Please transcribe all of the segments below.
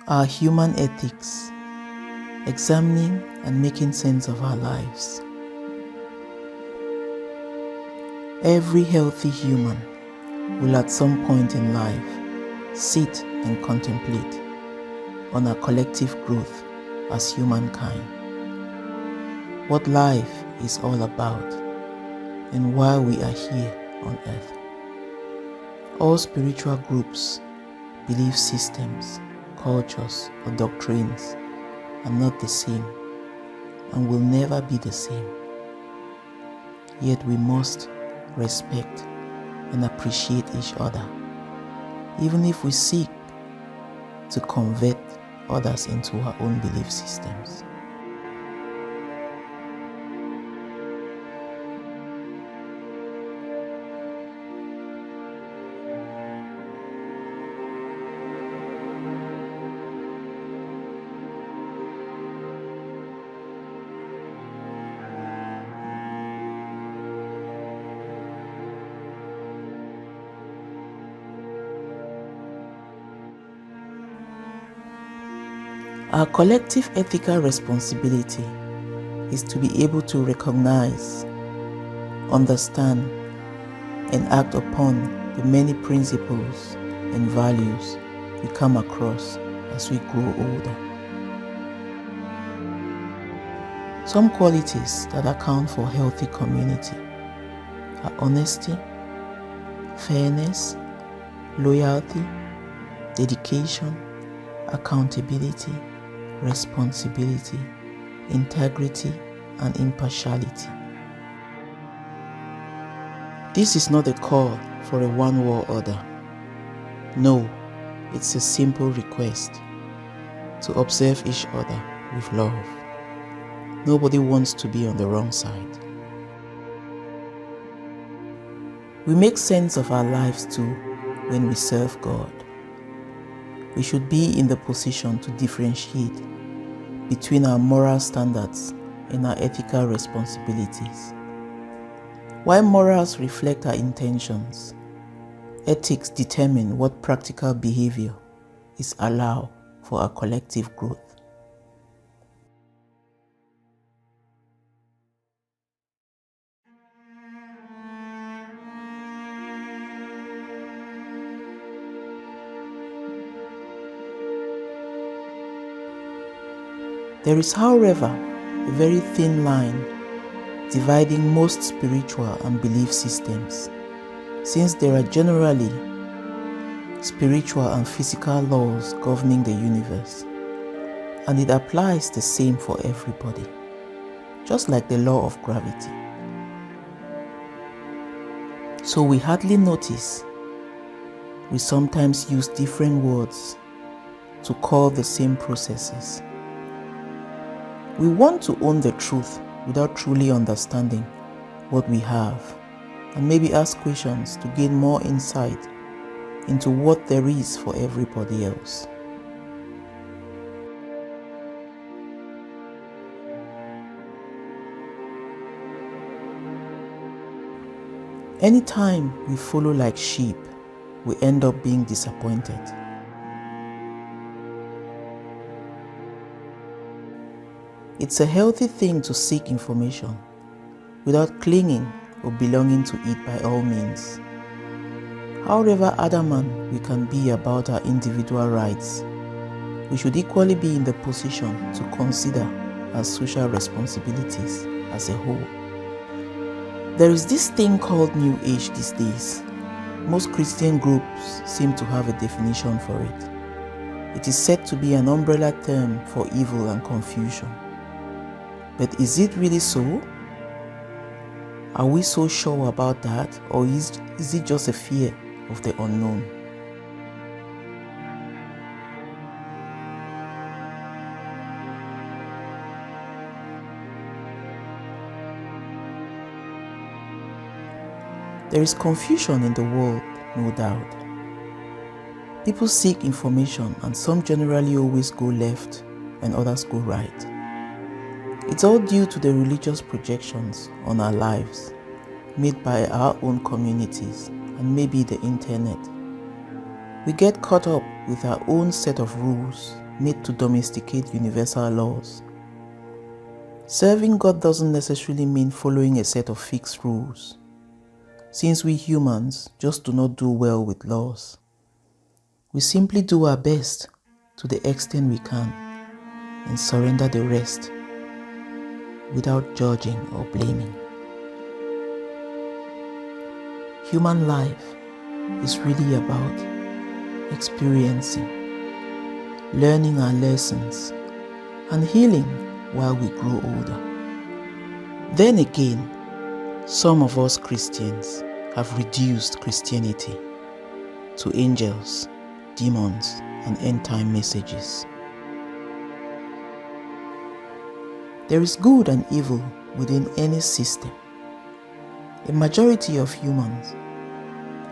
Our human ethics, examining and making sense of our lives. Every healthy human will at some point in life sit and contemplate on our collective growth as humankind, what life is all about and why we are here on earth. All spiritual groups, belief systems, cultures or doctrines are not the same and will never be the same. Yet we must respect and appreciate each other, even if we seek to convert others into our own belief systems. Our collective ethical responsibility is to be able to recognize, understand, and act upon the many principles and values we come across as we grow older. Some qualities that account for healthy community are honesty, fairness, loyalty, dedication, accountability, responsibility, integrity, and impartiality. This is not a call for a one-world order. No, it's a simple request to observe each other with love. Nobody wants to be on the wrong side. We make sense of our lives too when we serve God. We should be in the position to differentiate between our moral standards and our ethical responsibilities. While morals reflect our intentions, ethics determine what practical behavior is allowed for our collective growth. There is, however, a very thin line dividing most spiritual and belief systems, since there are generally spiritual and physical laws governing the universe, and it applies the same for everybody, just like the law of gravity. So we hardly notice we sometimes use different words to call the same processes. We want to own the truth without truly understanding what we have, and maybe ask questions to gain more insight into what there is for everybody else. Anytime we follow like sheep, we end up being disappointed. It's a healthy thing to seek information without clinging or belonging to it by all means. However adamant we can be about our individual rights, we should equally be in the position to consider our social responsibilities as a whole. There is this thing called New Age these days. Most Christian groups seem to have a definition for it. It is said to be an umbrella term for evil and confusion. But is it really so? Are we so sure about that, or is it just a fear of the unknown? There is confusion in the world, no doubt. People seek information and some generally always go left and others go right. It's all due to the religious projections on our lives made by our own communities and maybe the internet. We get caught up with our own set of rules made to domesticate universal laws. Serving God doesn't necessarily mean following a set of fixed rules, since we humans just do not do well with laws. We simply do our best to the extent we can and surrender the rest without judging or blaming. Human life is really about experiencing, learning our lessons, and healing while we grow older. Then again, some of us Christians have reduced Christianity to angels, demons, and end-time messages. There is good and evil within any system. A majority of humans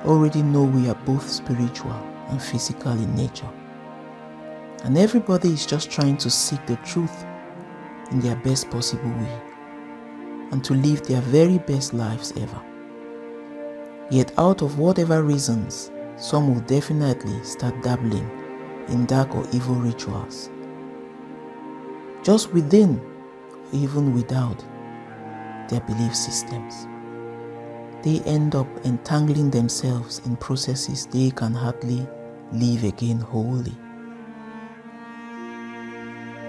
already know we are both spiritual and physical in nature, and everybody is just trying to seek the truth in their best possible way and to live their very best lives ever. Yet out of whatever reasons, some will definitely start dabbling in dark or evil rituals, just within or even without their belief systems. They end up entangling themselves in processes they can hardly live again wholly.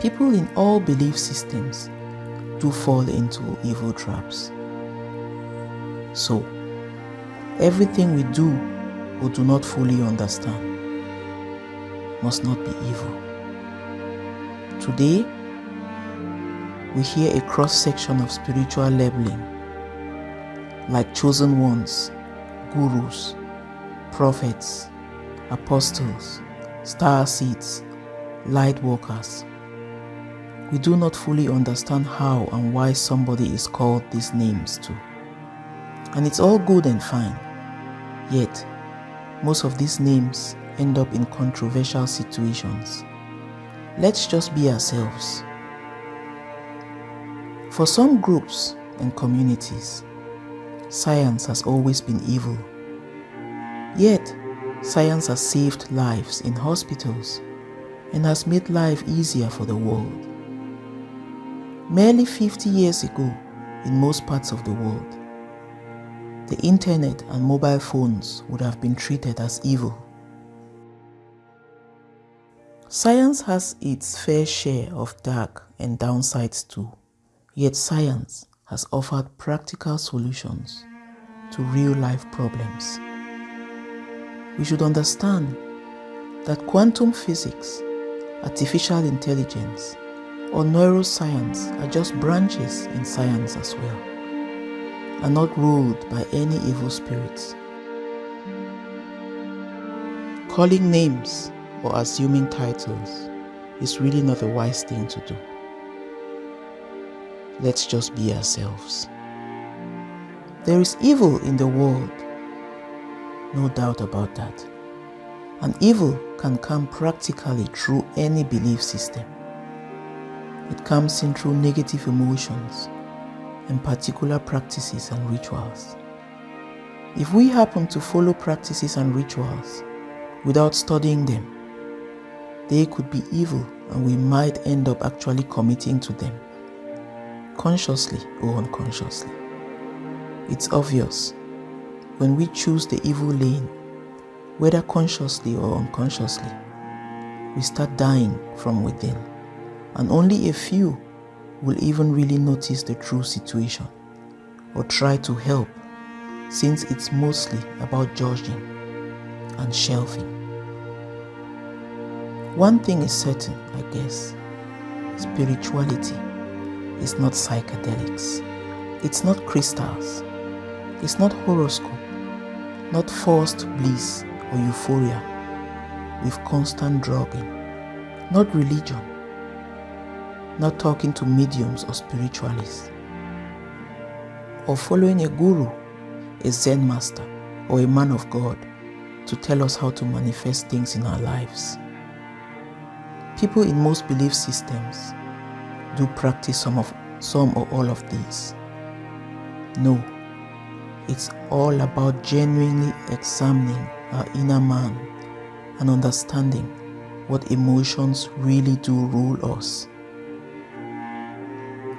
People in all belief systems do fall into evil traps. So, everything we do or do not fully understand must not be evil. Today, we hear a cross-section of spiritual labeling, like chosen ones, gurus, prophets, apostles, star seeds, light workers. We do not fully understand how and why somebody is called these names too. And it's all good and fine. Yet, most of these names end up in controversial situations. Let's just be ourselves. For some groups and communities, science has always been evil. Yet, science has saved lives in hospitals and has made life easier for the world. Merely 50 years ago, in most parts of the world, the internet and mobile phones would have been treated as evil. Science has its fair share of dark and downsides too, yet science has offered practical solutions to real-life problems. We should understand that quantum physics, artificial intelligence, or neuroscience are just branches in science as well, and not ruled by any evil spirits. Calling names or assuming titles is really not a wise thing to do. Let's just be ourselves. There is evil in the world, no doubt about that. And evil can come practically through any belief system. It comes in through negative emotions and particular practices and rituals. If we happen to follow practices and rituals without studying them, they could be evil and we might end up actually committing to them, consciously or unconsciously. It's obvious when we choose the evil lane, whether consciously or unconsciously, we start dying from within, and only a few will even really notice the true situation or try to help, since it's mostly about judging and shelving. One thing is certain, I guess: spirituality is not psychedelics. It's not crystals. It's not horoscope, not forced bliss or euphoria with constant drugging, not religion, not talking to mediums or spiritualists, or following a guru, a Zen master, or a man of God to tell us how to manifest things in our lives. People in most belief systems do practice some or all of these. No, it's all about genuinely examining our inner man and understanding what emotions really do rule us.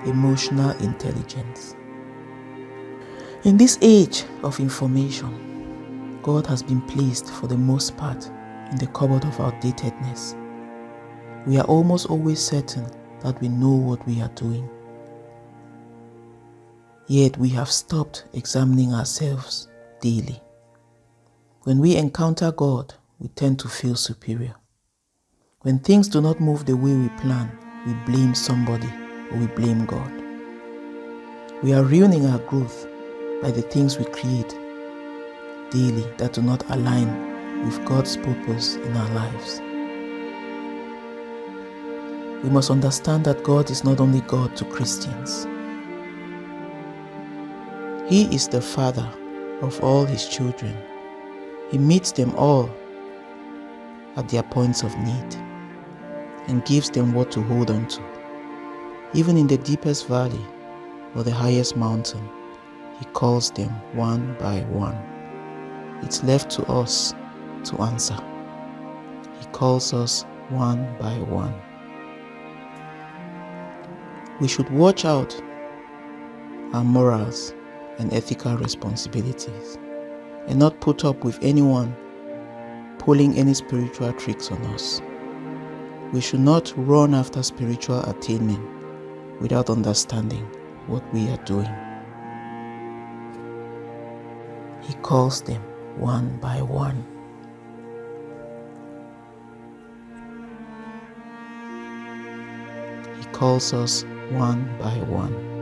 Emotional intelligence. In this age of information, God has been placed for the most part in the cupboard of outdatedness. We are almost always certain that we know what we are doing. Yet we have stopped examining ourselves daily. When we encounter God, we tend to feel superior. When things do not move the way we plan, we blame somebody or we blame God. We are ruining our growth by the things we create daily that do not align with God's purpose in our lives. We must understand that God is not only God to Christians. He is the Father of all His children. He meets them all at their points of need and gives them what to hold on to. Even in the deepest valley or the highest mountain, He calls them one by one. It's left to us to answer. He calls us one by one. We should watch out our morals and ethical responsibilities and not put up with anyone pulling any spiritual tricks on us. We should not run after spiritual attainment without understanding what we are doing. He calls them one by one. He calls us one by one.